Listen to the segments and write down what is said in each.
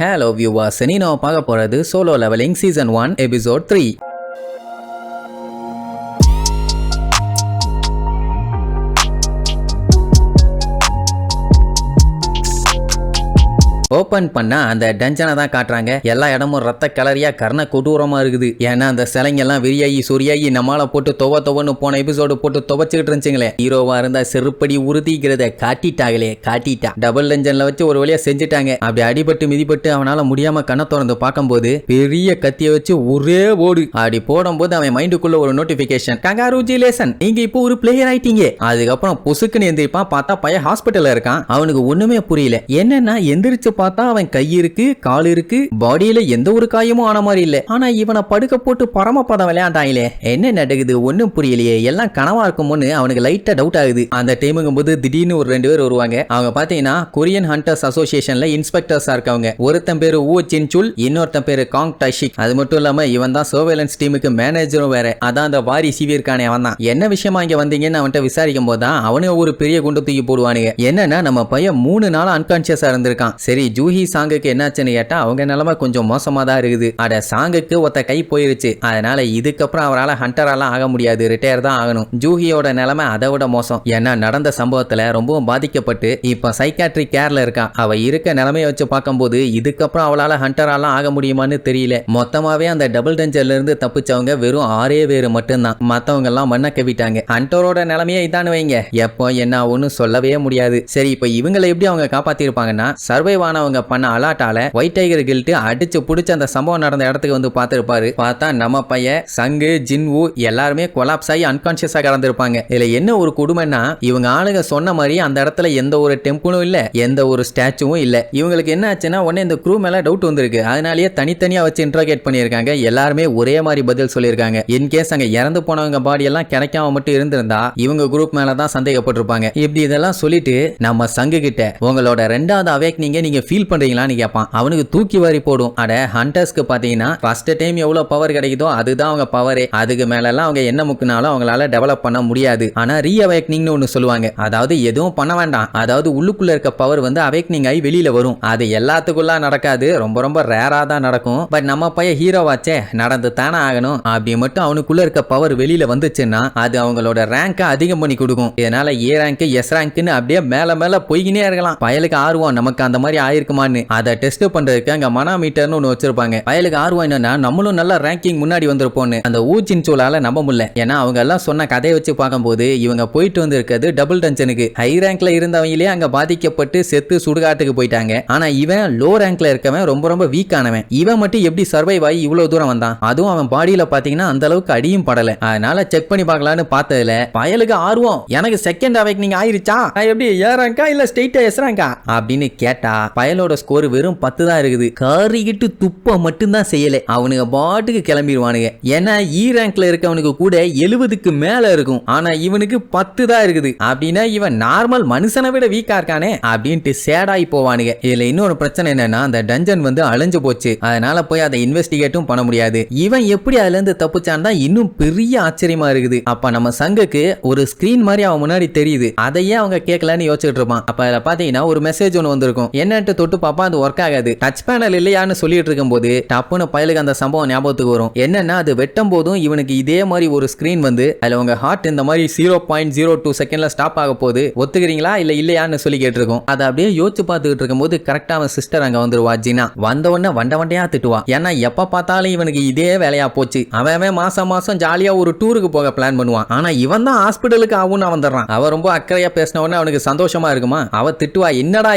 Hello viewers, நீ நான் பார்க்க போறது Solo Leveling Season 1 Episode 3. Open பண்ணா அந்த டஞ்சனை தான் காட்டுறாங்க. எல்லா இடமும் ரத்த கலரியா கர்ண கொடூரமா இருக்குது. ஏன்னா அந்த சிலைங்க எல்லாம் விரியாயி சொரியாயி நம்மால போட்டு தொவன்னு போன எபிசோடு போட்டு துவச்சுக்கிட்டு இருந்துச்சுங்களே. ஹீரோவா இருந்தா செருப்படி உறுதிக்கிறத காட்டிட்டா டபுள் டஞ்சன்ல வச்சு ஒரு வழியா செஞ்சுட்டாங்க. அப்படி அடிபட்டு மிதிப்பட்டு அவனால முடியாம கண்ணை திறந்து பார்க்கும்போது பெரிய கத்திய வச்சு ஒரே ஓடு அப்படி போடும்போது அவன் மைண்டுக்குள்ள ஒரு நோட்டிபிகேஷன், கங்காருஜிலேஷன், நீங்க இப்போ ஒரு பிளேயர் ஆயிட்டீங்க. அதுக்கப்புறம் பொசுக்குன்னு எந்திரிப்பான். பார்த்தா பையன் ஹாஸ்பிட்டல்ல இருக்கான். அவனுக்கு ஒண்ணுமே புரியல. என்னன்னா எந்திரிச்சு பார்த்தா அவன் கை இருக்கு, கால் இருக்கு, பாடியில எந்த ஒரு காயமும் ஆன மாதிரி இல்ல. ஆனா இவனை படுக்க போட்டு பரமபதம் விளையாண்டாயிலே. என்ன நடக்குது ஒன்னும் புரியலையே. எல்லாம் கனவா இருக்கும்னு அவனுக்கு லைட்டா டவுட் ஆகுது. அந்த டைமுங்கும் போது திடீர்னு ஒரு 2 பேர் வருவாங்க. அவங்க பாத்தீங்கன்னா கொரியன் ஹண்டர்ஸ் அசோசியேஷன்ல இன்ஸ்பெக்டர்ஸா இருக்கவங்க. ஒருத்தன் பேரு ஊ சின்சுல், இன்னொருத்தன் பேரு காங் டைஷிக். அது மட்டும் இல்லாம இவன் தான் சர்வேலன்ஸ் டீமுக்கு மேனேஜரும் வேற. அதான் அந்த வாரி சிவி இருக்கானே அவன் தான். என்ன விஷயமா இங்க வந்தீங்கன்னு அவன்கிட்ட விசாரிக்கும் போதுதான் அவனே ஒரு பெரிய குண்டு தூக்கி போடுவானுங்க. என்னன்னா நம்ம பையன் 3 நாளா அன்கான்சியஸா இருந்திருக்கான். சரி ஜூஹி சாங்குக்கு என்னாச்சுன்னு கேட்டா அவங்க நிலைமை கொஞ்சம் மோசமா தான் இருக்குது. அட சாங்குக்கு ஒத்த கை போயிருச்சு. அதனால இதுக்கப்புறம் அவரால் ஹண்டராலாம் ஆக முடியாது, ரிட்டையர் தான் ஆகணும். ஜூஹியோட நிலைமை அதை விட மோசம். ஏன்னா நடந்த சம்பவத்துல ரொம்பவும் பாதிக்கப்பட்டு இப்ப சைக்காட்ரிக் கேர்ல இருக்கா. அவ இருக்க நிலைமையை வச்சு பார்க்கும்போது இதுக்கப்புறம் அவளால ஹண்டராலாம் ஆக முடியுமான்னு தெரியல. மொத்தமாவே அந்த டபுள் டஞ்சர்ல இருந்து தப்பிச்சவங்க வெறும் 6 பேர் மட்டும்தான். மத்தவங்க எல்லாம் மண்ண கவிட்டாங்க. ஹண்டரோட நிலைமையை இதான்னு வைங்க, எப்போ என்ன ஆகும்னு சொல்லவே முடியாது. சரி இப்ப இவங்களை எப்படி அவங்க காப்பாத்திருப்பாங்கன்னா, சர்வைவ் ஆனவங்க பண்ண அலாட்டால ஒயிட் டைகர் கில்ட் அடிச்சு புடிச்சு அந்த சம்பவம் நடந்த இடத்துக்கு வந்து பார்த்திருப்பாரு. பார்த்தா நம்ம பையன் சங்கு ஜின்வு எல்லாருமே கொலாப்ஸ் ஆகி அன்கான்சியஸா கலந்துருப்பாங்க. இதுல என்ன ஒரு கொடுமைன்னா இவங்க ஆளுங்க சொன்ன மாதிரி அந்த இடத்துல எந்த ஒரு டெம்பிளும் இல்ல, எந்த ஒரு ஸ்டாச்சுவும் இல்ல. இவங்களுக்கு என்ன ஆச்சுன்னா உடனே இந்த க்ரூ மேல டவுட் வந்திருக்கு. அதனாலேயே தனித்தனியா வச்சு இன்ட்ரோகேட் பண்ணியிருக்காங்க. எல்லாருமே ஒரே மாதிரி பதில் சொல்லியிருக்காங்க. இன்கேஸ் அங்க இறந்து போனவங்க பாடி எல்லாம் கிடைக்காம மட்டும் இருந்திருந்தா இவங்க குரூப் மேலதான் சந்தேகப்பட்டிருப்பாங்க. இப்படி இதெல்லாம் சொல்லிட்டு நம்ம சங்கு கிட்ட உங்களோட 2வது அவேக்னிங்க நீங்க ஃபீல் பண்றீங்களான்னு கேட்பான். அவனுக்கு தூக்கி வாரி போடும். அட ஹண்டர்ஸ்க்கு பாத்தீங்கன்னா ஃபர்ஸ்ட் டைம் எவ்வளவு பவர் கிடைக்குதோ அதுதான் அவங்க பவரே. அதுக்கு மேல எல்லாம் அவங்க என்ன முக்குனாலும் அவங்களால டெவலப் பண்ண முடியாது. ஆனா ரீ அவேக்னிங்னு ஒன்னு சொல்லுவாங்க. அதாவது எதுவும் பண்ண வேண்டாம், அதாவது உள்ளுக்குள்ள இருக்க பவர் வந்து அவேக்னிங் ஆகி வெளியில வரும். அது எல்லாத்துக்குள்ள நடக்காது, ரொம்ப ரொம்ப ரேரா தான் நடக்கும். பட் நம்ம பையன் ஹீரோவாச்சே, நடந்து தானே ஆகணும். அப்படி மட்டும் அவனுக்குள்ள இருக்க பவர் வெளியில வந்துச்சுன்னா அது அவங்களோட ரேங்க அதிகம் பண்ணி கொடுக்கும். இதனால ஏ ரேங்க் எஸ் ரேங்க்னு அப்படியே மேல மேல போய்கினே இருக்கலாம். பயலுக்கு ஆர்வம் நமக்கு அந்த மாதிரி ஆயிருக்குமான்னு அதை டெஸ்ட் பண்றதுக்கு அங்க மனாமீட்டர்னு ஒன்னு வச்சிருப்பாங்க. பயலுக்கு ஆர்வம் என்னன்னா நம்மளும் நல்ல ரேங்கிங் முன்னாடி வந்திருப்போம்னு அந்த ஊச்சின் சூழால நம்ப முடியல. ஏன்னா அவங்க எல்லாம் சொன்ன கதையை வச்சு பார்க்கும்போது இவங்க போயிட்டு வந்து இருக்கிறது டபுள் டஞ்சனுக்கு. ஹை ரேங்க்ல இருந்தவங்களே அங்க பாதிக்கப்பட்டு செத்து சுடுகாட்டுக்கு போயிட்டாங்க. ஆனா இவன் லோ ரேங்க்ல இருக்கவன் ரொம்ப ரொம்ப வீக் ஆனவன். இவன் மட்டும் எப்படி சர்வைவ் ஆகி இவ்வளவு தூரம் வந்தான்? அதுவும் அவன் பாடியில பாத்தீங்கன்னா அந்த அளவுக்கு அடியும் படல. அதனால செக் பண்ணி பார்க்கலான்னு பார்த்ததுல பயலுக்கு ஆர்வம், எனக்கு செகண்ட் அவேக்னிங் ஆயிருச்சா, எப்படி ஏ ரேங்கா இல்ல ஸ்ட்ரெயிட்டா எஸ் ரேங்கா அப்படின்னு கேட்டா பயலோட ஸ்கோர் வெறும் 10 தான் இருக்குது. காரிக்கிட்டு துப்ப மட்டும்தான் செய்யல. அவனுக்கு பாட்டுக்கு கிளம்பிடுவானுங்க. ஏன்னா இ ரேங்க்ல இருக்கவனுக்கு கூட 70க்கு மேல இருக்கும். ஆனா இவனுக்கு 10 தான் இருக்குது. அப்படின்னா இவன் நார்மல் மனுஷனை விட வீக்கா இருக்கானே அப்படின்ட்டு சேடாய் போவானுங்க. இதுல இன்னொரு பிரச்சனை என்னன்னா அந்த டஞ்சன் வந்து அழிஞ்சு போச்சு. அதனால போய் அதை இன்வெஸ்டிகேட்டும் பண்ண முடியாது. இவன் எப்படி அதுல இருந்து தப்பிச்சான் தான் இன்னும் பெரிய ஆச்சரியமா இருக்குது. அப்ப நம்ம சங்குக்கு ஒரு ஸ்கிரீன் மாதிரி அவன் முன்னாடி தெரியுது. அதையே அவங்க கேட்கலன்னு யோசிச்சுட்டு இருப்பான். அப்ப அதுல பாத்தீங்கன்னா ஒரு மெசேஜ் ஒன்று வந்திருக்கும். என்னன்ட்டு தொட்டு பாப்பா அது ஒர்க் ஆகாது. டச் பேனல் இல்லையான்னு சொல்லிட்டு இருக்கும் போது டப்புன்னு பயலுக்கு அந்த சம்பவம் ஞாபகத்துக்கு வரும். என்னன்னா அது வெட்டும் போதும் இவனுக்கு இதே மாதிரி ஒரு ஸ்கிரீன் வந்து அதுல உங்க ஹார்ட் இந்த மாதிரி 0.02 செகண்ட்ல ஸ்டாப் ஆக போகுது, ஒத்துக்கிறீங்களா இல்ல இல்லையான்னு சொல்லி கேட்டிருக்கோம். அதை அப்படியே யோசிச்சு பார்த்துக்கிட்டு இருக்கும் போது கரெக்டா அவன் சிஸ்டர் அங்க வந்துருவா ஜினா. வந்த உடனே வண்டையா திட்டுவா. ஏன்னா எப்ப பார்த்தாலும் இவனுக்கு இதே வேலையா போச்சு. அவன் மாசம் மாசம் ஜாலியா ஒரு டூருக்கு போக பிளான் பண்ணுவான். ஆனா இவன் தான் ஹாஸ்பிட்டலுக்கு ஆகும்னு வந்துடுறான். அவ ரொம்ப அக்கறையா பேசின உடனே அவனுக்கு சந்தோஷமா இருக்குமா. அவ திட்டுவா, என்னடா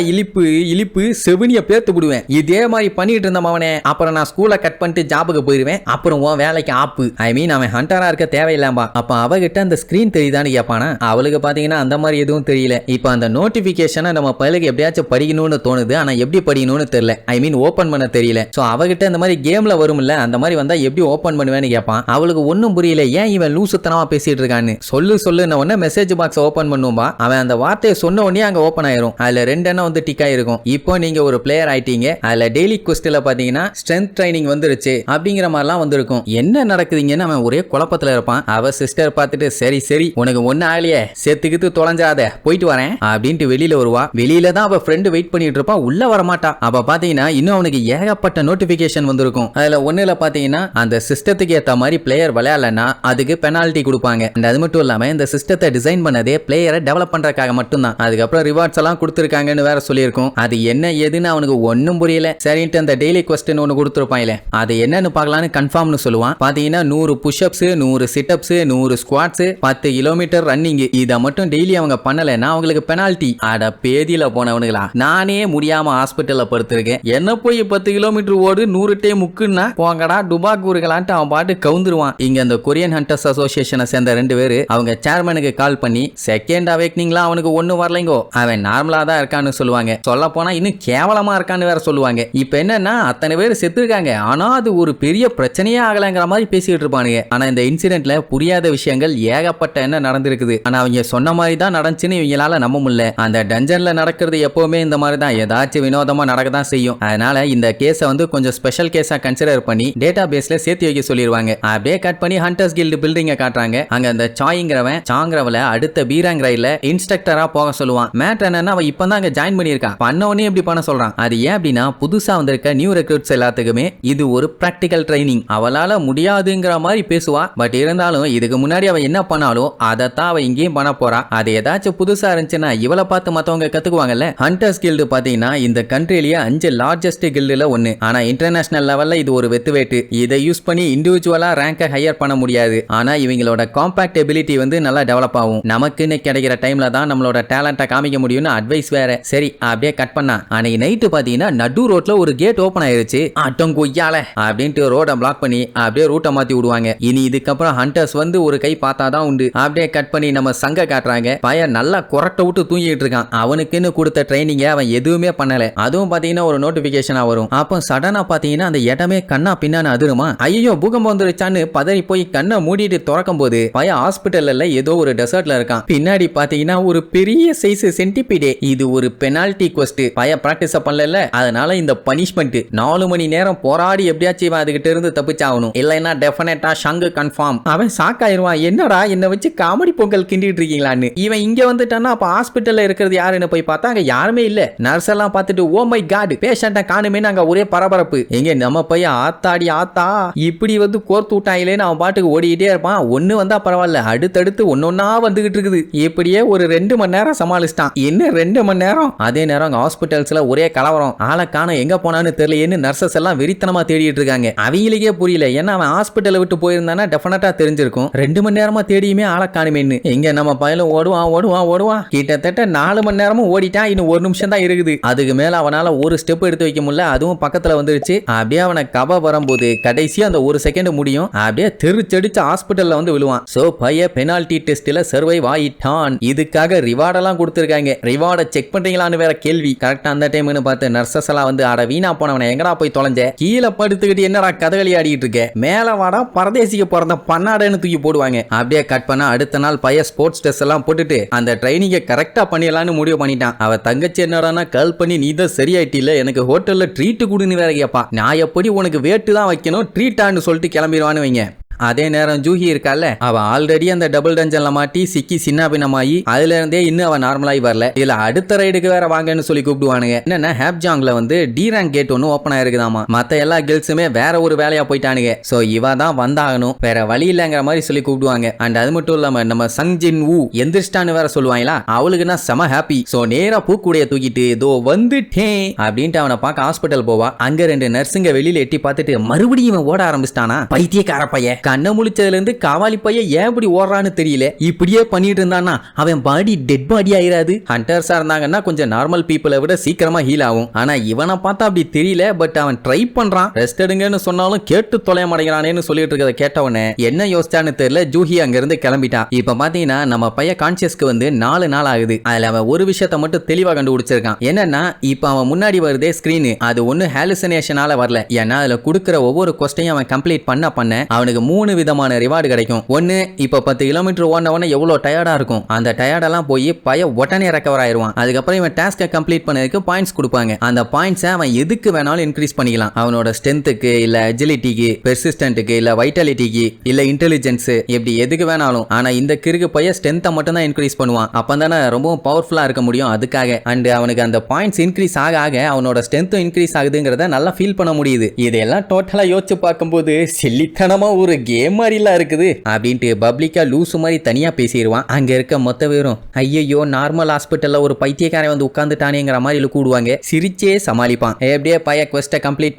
இழிப்பு செவினிய பேத்து விடுவேன், இதே மாதிரி பண்ணிட்டு இருந்த அவனே, அப்புறம் நான் ஸ்கூலை கட் பண்ணிட்டு ஜாபுக்கு போயிருவேன், அப்புறம் உன் வேலைக்கு ஆப்பு. ஐ மீன் அவன் ஹண்டரா இருக்க தேவையில்லாம்பா. அப்ப அவகிட்ட அந்த ஸ்கிரீன் தெரியுதான்னு கேட்பானா. அவளுக்கு பாத்தீங்கன்னா அந்த மாதிரி எதுவும் தெரியல. இப்ப அந்த நோட்டிபிகேஷனை நம்ம பையலுக்கு எப்படியாச்சும் படிக்கணும்னு தோணுது. ஆனா எப்படி படிக்கணும்னு தெரியல. ஐ மீன் ஓபன் பண்ண தெரியல. சோ அவகிட்ட இந்த மாதிரி கேம்ல வரும்ல, அந்த மாதிரி வந்தா எப்படி ஓபன் பண்ணுவேன்னு கேட்பான். அவளுக்கு ஒன்னும் புரியல. ஏன் இவன் லூசுத்தனமா பேசிட்டு இருக்கான்னு. சொல்லு உடனே மெசேஜ் பாக்ஸ் ஓபன் பண்ணும்பா. அவன் அந்த வார்த்தையை சொன்ன உடனே அங்க ஓபன் ஆயிரும். அதுல 2 எண்ணம் வந்து டிக் ஆயிருக்கும். இப்போ நீங்க ஒரு பிளேயர் ஆயிட்டீங்க, அதுல டெய்லி குவெஸ்ட்ல பாத்தீங்கன்னா ஸ்ட்ரென்த் ட்ரைனிங் வந்துருச்சு அப்படிங்கிற மாதிரிலாம் வந்திருக்கும். என்ன நடக்குதுங்கன்னு அவன் ஒரே குழப்பத்துல இருப்பான். அவ சிஸ்டர் பார்த்துட்டு சரி சரி உனக்கு ஒண்ணு ஆகலையே, செத்துக்கிட்டு தொலைஞ்சாத, போயிட்டு வரேன் அப்படின்ட்டு வெளியில வருவா. வெளியில தான் அவ ஃப்ரெண்டு வெயிட் பண்ணிட்டு இருப்பா, உள்ள வர மாட்டா. அப்ப பாத்தீங்கன்னா இன்னும் அவனுக்கு ஏகப்பட்ட நோட்டிபிகேஷன் வந்திருக்கும். அதுல ஒண்ணுல பாத்தீங்கன்னா அந்த சிஸ்டத்துக்கு ஏத்த மாதிரி பிளேயர் விளையாடலன்னா அதுக்கு பெனால்டி கொடுப்பாங்க. அது மட்டும் இல்லாம இந்த சிஸ்டத்தை டிசைன் பண்ணதே பிளேயரை டெவலப் பண்றதுக்காக மட்டும்தான். அதுக்கப்புறம் ரிவார்ட்ஸ் எல்லாம் கொடுத்துருக்காங்கன்னு வேற சொல்லியிருக்கும். அது என்ன ஏதுன்னு அவனுக்கு ஒன்னும் புரியல. சரின்ட்டு அந்த டெய்லி கொஸ்டின் ஒன்னு கொடுத்துருப்பாங்களே, அது என்னன்னு பார்க்கலான்னு கன்ஃபார்ம்னு சொல்லுவான். பாத்தீங்கன்னா 100 புஷ்அப்ஸ், 100 சிட்அப்ஸ், 100 ஸ்குவாட்ஸ், 10 கிலோமீட்டர் ரன்னிங், இதை மட்டும் டெய்லி அவங்க பண்ணலைன்னா அவங்களுக்கு பெனால்டி. அட பேதியில போனவனுங்களா, நானே முடியாம ஹாஸ்பிட்டல்ல படுத்திருக்கேன், என்ன போய் 10 கிலோமீட்டர் ஓடு 100 டே முக்குன்னா போங்கடா டுபாக்கூறுகளான்ட்டு அவன் பாட்டு கவுந்துருவான். இங்க அந்த கொரியன் ஹண்டர்ஸ் அசோசியேஷனை சேர்ந்த 2 பேரு அவங்க சேர்மனுக்கு கால் பண்ணி செகண்ட் அவேக்னிங்லாம் அவனுக்கு ஒன்னும் வரலைங்கோ, அவன் நார்மலா தான் இருக்கான்னு சொல்லுவாங்க. சொல்ல போனா இன்னும் கேவலமா இருக்கான்னு வேற சொல்லுவாங்க. இப்ப என்னன்னா அத்தனை பேர் செத்துருக்காங்க, ஆனா அது ஒரு பெரிய பிரச்சனையே ஆகலைங்கிற மாதிரி பேசிட்டு இருப்பானுங்க. ஆனா இந்த இன்சிடென்ட்ல புரியாத விஷயங்கள் ஏகப்பட்ட என்ன நடந்திருக்குது. ஆனா அவங்க சொன்ன மாதிரி தான் நடந்துச்சுன்னு இவங்களால நம்ப முடியல. அந்த டஞ்சன்ல நடக்கிறது எப்பவுமே இந்த மாதிரி தான், ஏதாச்சும் வினோதமா நடக்க தான் செய்யும். அதனால இந்த கேஸை வந்து கொஞ்சம் ஸ்பெஷல் கேஸா கன்சிடர் பண்ணி டேட்டா பேஸ்ல சேர்த்து வைக்க சொல்லிடுவாங்க. அப்படியே கட் பண்ணி ஹண்டர்ஸ் கில்டு பில்டிங்க காட்டுறாங்க. அங்க அந்த சாய்ங்கிறவன் சாங்கிறவள அடுத்த பீராங் ரயில்ல இன்ஸ்ட்ரக்டரா போக சொல்லுவான். மேட் என்னன்னா அவன் இப்பதான் அங்க ஜாயின் பண்ணியிருக்கான், பண்ணவனே இப்படி பண்ண சொல்றான். அது ஏன் அப்படின்னா புதுசா வந்திருக்க நியூ ரெக்ரூட்ஸ் எல்லாத்துக்குமே இது ஒரு பிராக்டிகல் ட்ரைனிங். அவளால முடியாதுங்கிற மாதிரி பேசுவா. பட் இருந்தாலும் இதுக்கு முன்னாடி அவன் என்ன பண்ணாலும் அதைத்தான் அவன் இங்கேயும் பண்ண போறா. அது ஏதாச்சும் புதுசா இருந்துச்சுன்னா இவளை பார்த்து மத்தவங்க கத்துக்குவாங்கல்ல. ஹண்டர்ஸ் கில்டு பாத்தீங்கன்னா இந்த கண்ட்ரிலேயே 5 லார்ஜஸ்ட் கில்டுல ஒன்னு. ஆனா இன்டர்நேஷனல் லெவல்ல இது ஒரு வெத்துவேட்டு. இதை யூஸ் பண்ணி இண்டிவிஜுவலா ரேங்கை ஹையர் பண்ண முடியாது. ஆனா இவங்களோட காம்பாக்ட் எபிலிட்டி வந்து நல்லா டெவலப் ஆகும். நமக்குன்னு கிடைக்கிற டைம்ல தான் நம்மளோட டேலண்ட்டை காமிக்க முடியும்னு அட்வைஸ் வேற. சரி அப்படியே கட் பண்ணா அன்னைக்கு நைட்டு பாத்தீங்கன்னா நடு ரோட்ல ஒரு கேட் ஓபன் ஆயிருச்சு. அட்டம் கொய்யால அப்படின்ட்டு ரோட பிளாக் பண்ணி அப்படியே ரூட்டை மாத்தி விடுவாங்க. இனி இதுக்கப்புறம் ஹண்டர்ஸ் வந்து ஒரு கை பார்த்தாதான் உண்டு. அப்படியே கட் பண்ணி நம்ம சங்க காட்டுறாங்க. பையன் நல்லா குரட்டை விட்டு தூங்கிட்டு இருக்கான். அவனுக்குன்னு கொடுத்த ட்ரைனிங்க அவன் எதுவுமே பண்ணல. அதுவும் பாத்தீங்கன்னா ஒரு நோட்டிபிகேஷனா வரும். அப்போ சடனா பாத்தீங்கன்னா அந்த இடமே கண்ணா பின்னான்னு அதிருமா. ஐயோ பூகம்பம் வந்துருச்சான்னு பதறி போய் கண்ணை மூடிட்டு திறக்கும் போது பையன் ஹாஸ்பிட்டல்ல ஏதோ ஒரு டெசர்ட்ல இருக்கான். பின்னாடி பாத்தீங்கன்னா ஒரு பெரிய சைஸ் சென்டிபீடே. இது ஒரு பெனால்டி குவெஸ்ட். பையன் பிராக்டிஸ் பண்ணல, அதனால இந்த பனிஷ்மெண்ட் 4 மணி நேரம் போராடி எப்படியாச்சும் அதுகிட்ட இருந்து தப்பிச்சாகணும், இல்லைன்னா டெஃபினட்டா ஷங்கு கன்ஃபார்ம். அவன் ஷாக் ஆயிருவான், என்னடா என்ன வச்சு காமெடி பொங்கல் கிண்டிட்டு இருக்கீங்களான்னு. இவன் இங்க வந்துட்டான்னா அப்ப ஹாஸ்பிட்டல்ல இருக்கிறது யாருன்னு போய் பார்த்தா அங்க யாருமே இல்ல. நர்ஸ் எல்லாம் பார்த்துட்டு ஓ மை காட் பேஷண்ட காணுமே அங்க ஒரே பரபரப்பு. எங்க நம்ம பையன் ஆத்தாடி ஆத்தா இப்படி வந்து கோர்த்து விட்டாங்களேன்னு அவன் பாட்டுக்கு ஓடிக்கிட்டே இருப்பான். ஒண்ணு வந்தா பரவாயில்ல, அடுத்தடுத்து ஒன்னொன்னா வந்துகிட்டு இருக்குது. இப்படியே ஒரு 2 மணி நேரம் சமாளிச்சிட்டான். என்ன 2 மணி நேரம்? அதே நேரம் ஹாஸ்பிட்டல்ஸ்ல ஒரே கலவரம். ஆளை காணோம், எங்க போனான்னு தெரியலையேன்னு நர்சஸ் எல்லாம் வெறித்தனமா தேடிட்டு இருக்காங்க. அவங்களுக்கே புரியல, ஏன்னா அவன் ஹாஸ்பிட்டலை விட்டு போயிருந்தானா டெஃபினட்டா தெரிஞ்சிருக்கும். 2 மணி நேரமா தேடியுமே ஆளை காணுமேன்னு. எங்க நம்ம பையனும் ஓடுவான் ஓடுவான் ஓடுவான். கிட்டத்தட்ட 4 மணி நேரமும் ஓடிட்டான். இன்னும் 1 நிமிஷம் தான் இருக்குது. அதுக்கு மேல அவனால ஒரு ஸ்டெப் எடுத்து வைக்க முடியல. அதுவும் பக்கத்துல வந்துருச்சு. அப்படியே அவனை கவ வரும்போது கடைசியா அந்த 1 செகண்ட் முடியும். அப்படியே தெரிச்சடிச்சு ஹாஸ்பிட்டல்ல வந்து விழுவான். சோ பையன் பெனால்டி டெஸ்ட்ல சர்வைவ் ஆயிட்டான். இதுக்காக ரிவார்டெல்லாம் கொடுத்திருக்காங்க. ரிவார்டை செக் பண்றீங்களான்னு வேற கேள்வி. கரெக்டா அந்த டைம்னு பார்த்து நர்சஸ் எல்லாம் வந்து அட வீணா போனவனை எங்கடா போய் தொலைஞ்ச, கீழே படுத்துக்கிட்டு என்னடா கதகளி ஆடிட்டு இருக்க, மேல வாடா பரதேசிக்கு பிறந்த பண்ணாடன்னு தூக்கி போடுவாங்க. அப்படியே கட் பண்ணா அடுத்த நாள் பையன் ஸ்போர்ட்ஸ் டெஸ்ட் எல்லாம் போட்டுட்டு அந்த ட்ரைனிங்கை கரெக்டா பண்ணிடலான்னு முடிவு பண்ணிட்டான். அவ தங்கச்சி என்னடானா கால் பண்ணி நீ தான் சரியாயிட்டில, எனக்கு ஹோட்டல்ல ட்ரீட் கொடுன்னு வேற கேப்பா. நான் எப்படி உனக்கு வேட்டு தான் வைக்கணும் ட்ரீட்டான்னு சொல்லிட்டு கிளம்பிடுவான்னு வைங்க. அதே நேரம் ஜூஹி இருக்கால, அவ ஆல்ரெடி அந்த டபுள் டஞ்சன்ல மாட்டி சிக்கி சின்னாபின்னமாயி அதுல இருந்தே இன்னும் அவன் நார்மலாகி வரல. இதுல அடுத்த ரைடுக்கு வேற வாங்கன்னு சொல்லி கூப்பிடுவானுங்க. என்னன்னா ஹேப்ஜாங்ல வந்து டி ரேங்க் கேட் ஒன்னு ஓப்பன் ஆயிருக்குதாமா. மத்த எல்லா கேர்ள்ஸுமே வேற ஒரு வேலையா போயிட்டானுங்க. சோ இவ தான் வந்தாகணும், வேற வழி இல்லங்கிற மாதிரி சொல்லி கூப்பிடுவாங்க. அண்ட் அது மட்டும் இல்லாம நம்ம சங்ஜின் ஊ எந்திரிச்சிட்டான்னு வேற சொல்லுவாங்களா, அவளுக்குன்னா செம ஹாப்பி. சோ நேரா பூக்குடைய தூக்கிட்டு இதோ வந்துட்டேன் அப்படின்ட்டு அவனை பார்க்க ஹாஸ்பிட்டல் போவா. அங்க 2 நர்ஸுங்க வெளியில எட்டி பார்த்துட்டு மறுபடியும் இவன் ஓட ஆரம்பிச்சிட்டானா, பைத்தியக்கார பையன். கண்ண முழிச்சதுல இருந்து காவாலி பையன் ஏன் இப்படி ஓடுறான்னு தெரியல. இப்படியே பண்ணிட்டு இருந்தானா அவன் பாடி டெட் பாடி ஆயிராது. ஹண்டர்ஸா இருந்தாங்கன்னா கொஞ்சம் நார்மல் பீப்புளை விட சீக்கிரமா ஹீல் ஆகும். ஆனா இவனை பார்த்தா அப்படி தெரியல. பட் அவன் ட்ரை பண்றான். ரெஸ்ட் எடுங்கன்னு சொன்னாலும் கேட்டு தொலைய மாட்டேங்கிறானேன்னு சொல்லிட்டு இருக்கத கேட்டவனே என்ன யோசிச்சான்னு தெரியல. ஜூஹி அங்க இருந்து கிளம்பிட்டான். இப்ப பாத்தீங்கன்னா நம்ம பையன் கான்சியஸ்க்கு வந்து 4 நாள் ஆகுது. அதுல அவன் ஒரு விஷயத்த மட்டும் தெளிவா கண்டுபிடிச்சிருக்கான். என்னன்னா இப்ப அவன் முன்னாடி வருதே ஸ்கிரீன், அது ஒண்ணு ஹாலுசினேஷனால வரல. ஏன்னா அதுல கொடுக்கிற ஒவ்வொரு கொஸ்டையும் அவன் கம்ப்ளீட் பண்ண அவனுக்கு 3 3 விதமான ரிவார்டு கிடைக்கும். ஒன்னு, இப்ப 10 கிலோமீட்டர் ஓடனவன எவ்வளவு டயர்டா இருக்கும், அந்த டயர்டெல்லாம் போய் பய உடனே ரெக்கவர் ஆயிருவான். அதுக்கப்புறம் இவன் டாஸ்கை கம்ப்ளீட் பண்ணதுக்கு பாயிண்ட்ஸ் கொடுப்பாங்க. அந்த பாயிண்ட்ஸை அவன் எதுக்கு வேணாலும் இன்க்ரீஸ் பண்ணிக்கலாம். அவனோட ஸ்ட்ரென்த்துக்கு, இல்ல அஜிலிட்டிக்கு, பெர்சிஸ்டன்ட்டுக்கு, இல்ல வைட்டாலிட்டிக்கு, இல்ல இன்டெலிஜென்ஸ், இப்படி எதுக்கு வேணாலும். ஆனா இந்த கிறுக்கு பைய ஸ்ட்ரென்த்தை மட்டும் தான் இன்க்ரீஸ் பண்ணுவான். அப்பதானே ரொம்பவும் பவர்ஃபுல்லா இருக்க முடியும். அதுக்காக அண்ட் அவனுக்கு அந்த பாயிண்ட்ஸ் இன்க்ரீஸ் ஆக ஆக அவனோட ஸ்ட்ரென்த்தும் இன்க்ரீஸ் ஆகுதுங்கிறத நல்லா ஃபீல் பண்ண முடியுது. இதெல்லாம் டோட்டலா யோசிச்சு பார்க்கும்போது சில்லித்தனமா ஒரு கேம் மாதிரிலாம் இருக்குது அப்படின்ட்டு பப்ளிக்கா லூசு மாதிரி தனியா பேசிடுவான். அங்க இருக்க மொத்த பேரும் ஐயோ நார்மல் ஹாஸ்பிட்டல்ல ஒரு பைத்தியக்காரன் வந்து உட்கார்ந்துட்டானேங்கிற மாதிரி கூடுவாங்க. சிரிச்சே சமாளிப்பான். எப்படியே பைய குவெஸ்ட்டை கம்ப்ளீட்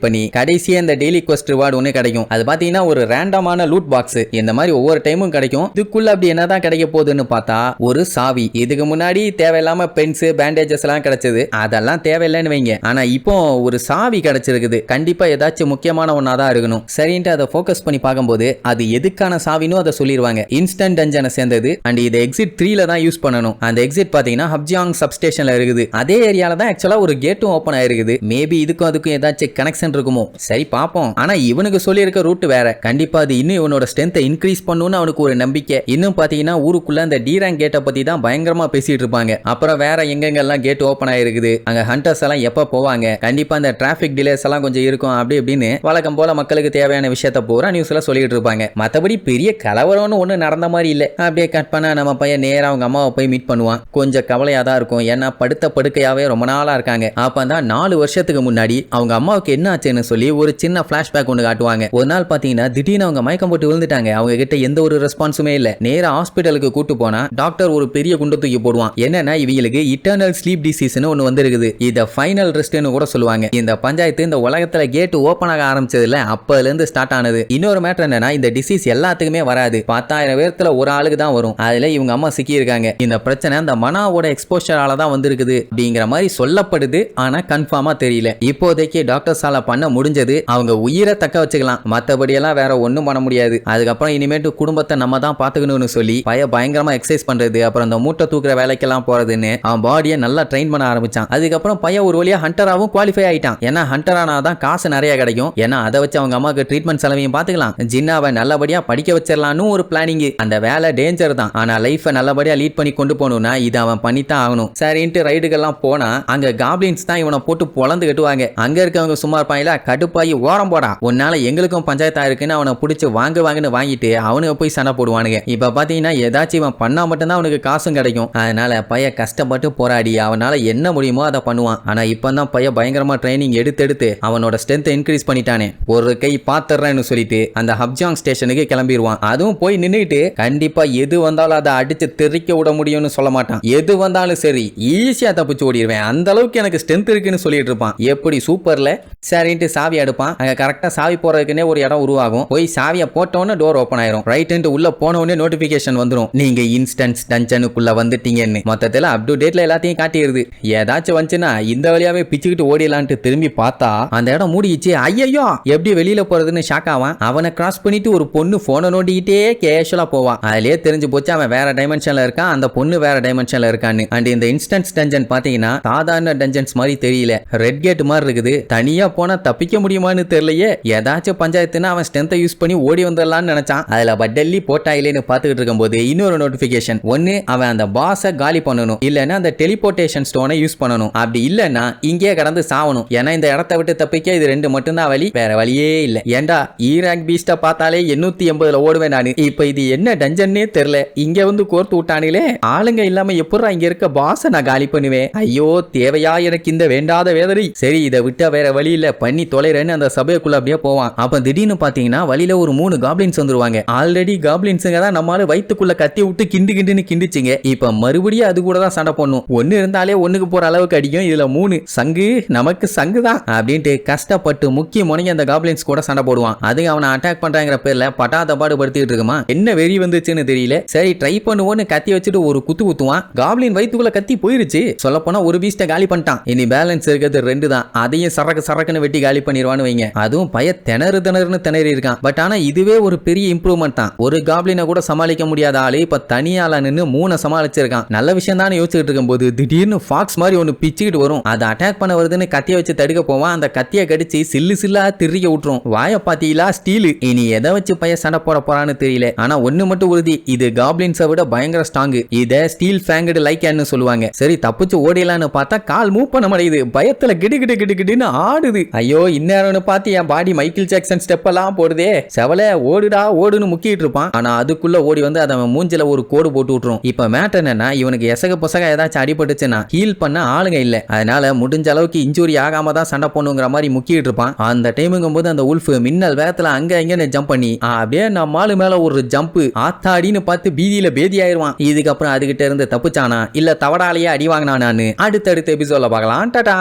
பண்ணி கடைசியா இந்த டெய்லி குவெஸ்ட் ரிவார்டு ஒன்று கிடைக்கும். அது பாத்தீங்கன்னா ஒரு ரேண்டமான லூட் பாக்ஸ். இந்த மாதிரி ஒவ்வொரு டைமும் கிடைக்கும். இதுக்குள்ள அப்படி என்னதான் கிடைக்க போகுதுன்னு பார்த்தா ஒரு சாவி. இதுக்கு முன்னாடி தேவையில்லாம பென்ஸ், பேண்டேஜஸ் எல்லாம் கிடைச்சது, அதெல்லாம் தேவையில்லைன்னு வைங்க. ஆனா இப்போ ஒரு சாவி கிடைச்சிருக்குது. கண்டிப்பா ஏதாச்சும் முக்கியமான ஒன்னாதான் இருக்கணும். சரின்ட்டு அதை ஃபோக்கஸ் பண்ணி பார்க்கும்போது அது எதுக்கான சாவினோ அதை சொல்லிடுவாங்க. இன்ஸ்டன்ட் டஞ்சனை சேர்ந்தது அண்ட் இது எக்ஸிட் 3ல தான் யூஸ் பண்ணணும். அந்த எக்ஸிட் பாத்தீங்கன்னா ஹப்ஜியாங் சப்ஸ்டேஷன்ல இருக்குது. அதே ஏரியால தான் ஆக்சுவலா ஒரு கேட்டும் ஓபன் ஆயிருக்குது. மேபி இதுக்கும் அதுக்கும் ஏதாச்சும் கனெக்ஷன் இருக்குமோ, சரி பாப்போம். ஆனா இவனுக்கு சொல்லியிருக்க ரூட் வேற. கண்டிப்பா அது இன்னும் இவனோட ஸ்ட்ரென்த்தை இன்க்ரீஸ் பண்ணுன்னு அவனுக்கு ஒரு நம்பிக்கை. இன்னும் பாத்தீங்கன்னா ஊருக்குள்ள அந்த D-Rank கேட்டை பத்தி தான் பயங்கரமா பேசிட்டு இருப்பாங்க. அப்புறம் வேற எங்கெங்கெல்லாம் கேட் ஓபன் ஆயிருக்குது, அங்க ஹண்டர்ஸ் எல்லாம் எப்ப போவாங்க, கண்டிப்பா அந்த டிராபிக் டிலேஸ் எல்லாம் கொஞ்சம் இருக்கும் அப்படி இப்படின்னு வழக்கம் போல மக்களுக்கு தேவையான விஷயத்த பூரா நியூஸ்ல சொல்லிட்டு இருப்பாங்க. மத்தபடி பெரிய கலவரம்னு ஒண்ணு நடந்த மாதிரி இல்ல. அப்படியே கட் பண்ணா நம்ம பையன் நேரா அவங்க அம்மாவை போய் மீட் பண்ணுவான். கொஞ்சம் கவலையா தான் இருக்கும். ஏன்னா படுத்த படுக்கையாவே ரொம்ப நாளா இருக்காங்க. அப்பதான் 4 வருஷத்துக்கு முன்னாடி அவங்க அம்மாவுக்கு என்ன ஆச்சுன்னு சொல்லி ஒரு சின்ன பிளாஷ்பேக் ஒன்று காட்டுவாங்க. ஒரு நாள் பாத்தீங்கன்னா திடீர்னு அவங்க மயக்கம் போட்டு விழுந்துட்டாங்க. அவங்க கிட்ட எந்த ஒரு ரெஸ்பான்ஸுமே இல்ல. நேரா ஹாஸ்பிட்டலுக்கு கூட்டு போனா டாக்டர் ஒரு பெரிய குண்டு தூக்கி போடுவான். என்னன்னா இவங்களுக்கு இட்டர்னல் ஸ்லீப் டிசீஸ்னு ஒன்று வந்திருக்குது. இத ஃபைனல் ரெஸ்ட்னு கூட சொல்லுவாங்க. இந்த பஞ்சாயத்து இந்த உலகத்துல கேட் ஓபன் ஆக ஆரம்பிச்சதுல அப்பல இருந்து ஸ்டார்ட் ஆனது. இன்னொரு மேட்டர் என்னன்னா இந்த டிசீஸ் எல்லாத்துக்குமே வராது. 10,000 பேர்த்துல ஒரு ஆளுக்கு தான் வரும். அதுல இவங்க அம்மா சிக்கி இருக்காங்க. இந்த பிரச்சனை அந்த மனாவோட எக்ஸ்போஷரால தான் வந்திருக்குது அப்படிங்கிற மாதிரி சொல்லப்படுது. ஆனா கன்ஃபார்மா தெரியல. இப்போதைக்கு டாக்டர்ஸால பண்ண முடிஞ்சது அவங்க உயிரை தக்க வச்சுக்கலாம். மத்தபடி எல்லாம் வேற ஒண்ணும் பண்ண முடியாது. அதுக்கப்புறம் இனிமேட்டு குடும்பத்தை நம்ம தான் பாத்துக்கணும்னு சொல்லி பயங்கரமா எக்ஸசைஸ் பண்றது, அப்புறம் அந்த மூட்டை தூக்குற வேலைக்கெல்லாம் போறதுன்னு அவன் பாடியை நல்லா ட்ரெயின் பண்ண ஆரம்பிச்சான். அதுக்கப்புறம் பையன் ஒரு வழியா ஹண்டராவும் குவாலிஃபை ஆயிட்டான். ஏன்னா ஹண்டர் ஆனாதான் காசு நிறைய கிடைக்கும். ஏன்னா அதை வச்சு அவங்க அம்மாவுக்கு ட்ரீட்மெண்ட் செலவையும் பாத்துக்கலாம். ஜின்னாவை நல்லபடியா படிக்க வச்சிடலான்னு ஒரு பிளானிங். அந்த வேலை டேஞ்சர் தான். ஆனா லைஃபை நல்லபடியா லீட் பண்ணி கொண்டு போகணும்னா இது அவன் பண்ணித்தான் ஆகணும். சரின்ட்டு ரைடுகள்லாம் போனா அங்க காப்ளின்ஸ் தான் இவனை போட்டு பொழந்து கட்டுவாங்க. அங்க இருக்கவங்க சும்மா இருப்பாங்களா, கடுப்பாயி ஓரம் போடா, உன்னால எங்களுக்கும் பஞ்சாயத்தா இருக்குன்னு அவனை பிடிச்சி வாங்குன்னு வாங்கிட்டு அவனுக்கு போய் சண்டை போடுவானுங்க. இப்ப பாத்தீங்கன்னா ஏதாச்சும் இவன் பண்ணா மட்டும்தான் அவனுக்கு காசும் கிடைக்கும். அதனால பைய கஷ்டப்பட்டு போராடி அவனால என்ன முடியுமோ அதை பண்ணுவான். ஆனா இப்பதான் பைய பயங்கரமா ட்ரைனிங் எடுத்து அவனோட ஸ்ட்ரென்த்தை இன்க்ரீஸ் பண்ணிட்டானே. ஒரு கை பாத்துறேன்னு சொல்லிட்டு அந்த ஹப்ஜாங் ஸ்டேஷனுக்கு கிளம்பிடுவான். அதுவும் போய் நின்னுட்டு கண்டிப்பா எது வந்தாலும் அதை அடிச்சு தெறிக்க விட முடியும்னு சொல்ல மாட்டான். எது வந்தாலும் சரி ஈஸியா தப்பிச்சு ஓடிடுவேன், அந்த அளவுக்கு எனக்கு ஸ்ட்ரென்த் இருக்குன்னு சொல்லிட்டு இருப்பான். எப்படி சூப்பர்ல. சரின்ட்டு சாவி எடுப்பான். அங்க கரெக்டா சாவி போறதுக்குன்னே ஒரு இடம் உருவாகும். போய் சாவியை போட்டோன்னு டோர் ஓபன் ஆயிரும். ரைட் உள்ள போனோடனே நோட்டிபிகேஷன் வந்துடும், நீங்க இன்ஸ்டன்ஸ் டஞ்சனுக்குள்ள வந்துட்டீங்கன்னு. மொத்தத்துல அப் டு டேட்ல எல்லாத்தையும் காட்டிடுது. ஏதாச்சும் வந்துச்சுன்னா இந்த வழியாவே பிச்சுக்கிட்டு ஓடிடலான்ட்டு திரும்பி பார்த்தா அந்த இடம் மூடிச்சு. ஐயோ எப்படி வெளியில போறதுன்னு ஷாக் ஆவான். அவனை கிராஸ் பண்ணிட்டு ஒரு பொண்ணு போனை நோண்டிக்கிட்டே கேஷுவலா போவான். அதுலயே தெரிஞ்சு போச்சு அவன் வேற டைமென்ஷன்ல இருக்கான், அந்த பொண்ணு வேற டைமென்ஷன்ல இருக்கான்னு. அண்ட் இந்த இன்ஸ்டன்ஸ் டஞ்சன் பாத்தீங்கன்னா சாதாரண டஞ்சன்ஸ் மாதிரி தெரியல, ரெட் கேட் மாதிரி இருக்குது. தனியா போனா தப்பிக்க முடியுமான்னு தெரியலையே. ஏதாச்சும் பஞ்சாயத்துனா அவன் ஸ்ட்ரென்த்தை யூஸ் பண்ணி ஓடி வந்துடலாம்னு நினைச்சான். அதுல பட்டல்லி போட்டாயிலேன்னு பாத்துக்கிட்டு இருக்கும்போது இன்னொரு நோட்டிபிகேஷன். ஒன்னு அவன் அந்த பாஸை காலி பண்ணணும், இல்லன்னா அந்த டெலிபோர்டேஷன் ஸ்டோனை யூஸ் பண்ணணும். அப்படி இல்லன்னா இங்கே கடந்து சாவணும். ஏன்னா இந்த இடத்தை விட்டு தப்பிக்க இது 2 மட்டும்தான் வழி, வேற வழியே இல்ல. ஏண்டா E-Rank பீஸ்ட பார்த்தாலே 880ல ஓடுவேன் நானு. இப்ப இது என்ன டஞ்சன்னே தெரியல, இங்க வந்து கோர்த்து விட்டானுங்களே. ஆளுங்க இல்லாம எப்படா இங்க இருக்க பாஸை நான் காலி பண்ணுவேன். ஐயோ தேவையா எனக்கு இந்த வேண்டாத வேதனை. சரி இதை விட்டா வேற வழி இல்ல, பண்ணி தொலைறேன்னு அந்த சபைக்குள்ள அப்படியே போவான். அப்ப திடீர்னு பாத்தீங்கன்னா வழியில ஒரு 3 காப்ளின்ஸ் வந்துருவாங்க. ஆல்ரெடி காப்ளின்ஸுங்க தான் நம்மால வயித்துக்குள்ள கத்தி விட்டு கிண்டுன்னு கிண்டுச்சிங்க. இப்ப மறுபடியும் அது கூட தான் சண்டை பண்ணும். ஒன்னு இருந்தாலே ஒண்ணுக்கு போற அளவுக்கு அடிக்கும். இதுல 3 சங்கு, நமக்கு சங்கு தான் அப்படின்ட்டு கஷ்டப்பட்டு முக்கிய முனைங்க அந்த காப்ளின்ஸ் கூட சண்டை போடுவான். அது அவனை அட்டாக் பண்றாங்கிற பேர்ல பட்டாத பாடு படுத்திட்டு இருக்குமா. என்ன வெறி வந்துச்சுன்னு தெரியல. சரி ட்ரை பண்ணுவோன்னு கத்தி வச்சுட்டு ஒரு குத்துவான். காப்ளின் வயித்துக்குள்ள கத்தி போயிருச்சு. சொல்ல போனா ஒரு பீஸ்ட காலி பண்ணிட்டான். இனி பேலன்ஸ் இருக்கிறது 2 தான். அதையும் சரக்குன்னு வெட்டி காலி பண்ணிடுவான்னு வைங்க. அதுவும் பய திணறுன்னு திணறி இருக்கான். பட் ஆனா இதுவே ஒரு பெரிய இம்ப்ரூவ்மெண்ட் தான். ஒரு காப்ளினை கூட சமாளிக்க முடியாத ஆளு இப்ப தனியால நின்னு 3 சமாளிச்சிருக்கான். நல்ல விஷயம் தான் யோசிச்சுட்டு இருக்கும்போது திடீர்னு ஃபாக்ஸ் மாதிரி ஒன்னு பிச்சுக்கிட்டு வரும். அதை அட்டாக் பண்ண வருதுன்னு கத்திய வச்சு தடுக்க போவான். அந்த கத்திய கடிச்சு சில்லா திரிக்க விட்டுரும். வாய பாத்தீங்களா ஸ்டீல் ஸ்டீல். இனி எதை வச்சு பைய சண்டை போட போறான்னு தெரியல. ஆனா ஒண்ணு மட்டும் உறுதி, இது காப்ளின்ஸை விட பயங்கர ஸ்ட்ராங். இத ஸ்டீல் ஃபேங்கட் லைக்கான்னு சொல்லுவாங்க. சரி தப்பிச்சு ஓடிடலான்னு பார்த்தா கால் மூவ் பண்ண முடியுது. பயத்துல கிடு கிடு கிடு கிடுன்னு ஆடுது. ஐயோ இந்நேரம்னு பார்த்து என் பாடி மைக்கேல் ஜாக்சன் ஸ்டெப் எல்லாம் போடுதே. செவல ஓடுடா ஓடுன்னு முக்கிட்டு இருப்பான். ஆனா அதுக்குள்ள ஓடி வந்து அதை மூஞ்சில ஒரு கோடு போட்டு விட்டுரும். இப்ப மேட்டர் என்னன்னா, இவனுக்கு எசக பொசக ஏதாச்சும் அடிபட்டுச்சுன்னா ஹீல் பண்ண ஆளுங்க இல்ல. அதனால முடிஞ்ச அளவுக்கு இன்ஜூரி ஆகாம தான் சண்டை பண்ணுங்கிற மாதிரி முக்கிட்டு இருப்பான். அந்த டைமுங்கும் போது அந்த உல்ஃப் மின்னல் வேகத்துல அங்க இங்கன்னு ஜம்ப் பண்ணி அப்படியே நம்மாலு மேல ஒரு ஜம்ப் ஆத்தாடின்னு பார்த்து பீதியில பேதி ஆயிருவான். இதுக்கப்புறம் அதுகிட்ட இருந்து தப்புச்சானா இல்ல தவடாலேயே அடி வாங்கினானு அடுத்தடுத்த எபிசோட்ல பார்க்கலாம். டாடா.